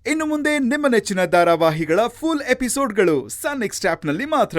ಇನ್ನು ಮುಂದೆ ನಿಮ್ಮ ನೆಚ್ಚಿನ ಧಾರಾವಾಹಿಗಳ ಫುಲ್ ಎಪಿಸೋಡ್ಗಳು ಸನ್ ನೆಕ್ಸ್ಟ್ ಆಪ್ನಲ್ಲಿ ಮಾತ್ರ.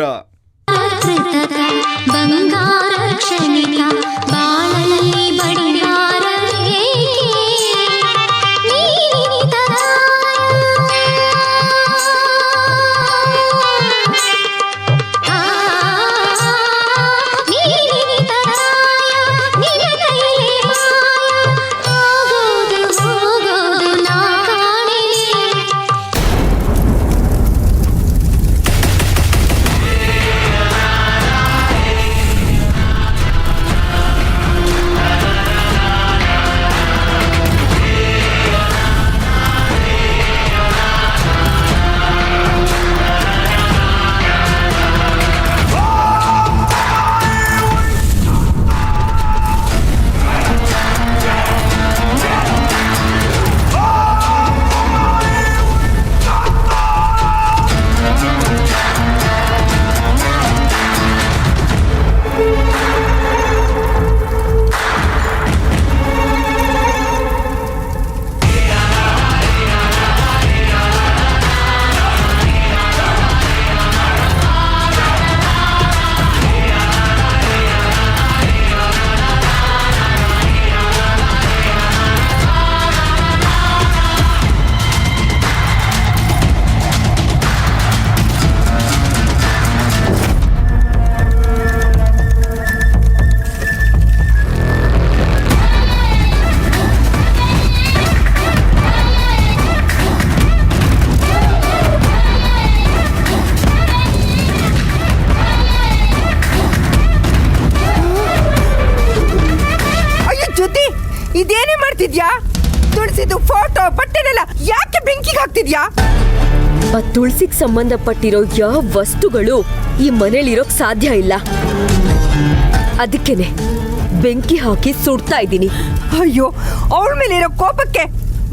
ಇದೇನೇ ಮಾಡ್ತಿದ್ಯಾ? ತುಳಸಿದು ಫೋಟೋ ಬಟ್ಟೆನೆಲ್ಲ ಯಾಕೆ ಬೆಂಕಿಗೆ ಹಾಕ್ತಿದ್ಯಾ? ಆ ತುಳಸಿಗೆ ಸಂಬಂಧಪಟ್ಟಿರೋ ಯಾವ ವಸ್ತುಗಳು ಈ ಮನೇಲಿರೋಕ್ ಸಾಧ್ಯ ಇಲ್ಲ. ಅದಕ್ಕೇನೆ ಬೆಂಕಿ ಹಾಕಿ ಸುಡ್ತಾ ಇದ್ದೀನಿ. ಅಯ್ಯೋ, ಅವಳ ಮೇಲಿರೋ ಕೋಪಕ್ಕೆ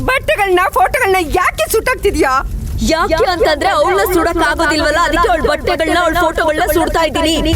ಬಟ್ಟೆಗಳನ್ನ ಫೋಟೋಗಳನ್ನ ಯಾಕೆ ಸುಟ್ಟಾಕ್ತಿದ್ಯಾ? ಯಾಕೆ ಅಂತಂದ್ರೆ ಅವಳನ್ನ ಸುಡಕ್ ಆಗೋದಿಲ್ವಲ್ಲ, ಅದಕ್ಕೆ ಅವಳ ಬಟ್ಟೆಗಳನ್ನ ಅವಳ ಫೋಟೋಗಳನ್ನ ಸುಡ್ತಾ ಇದ್ದೀನಿ.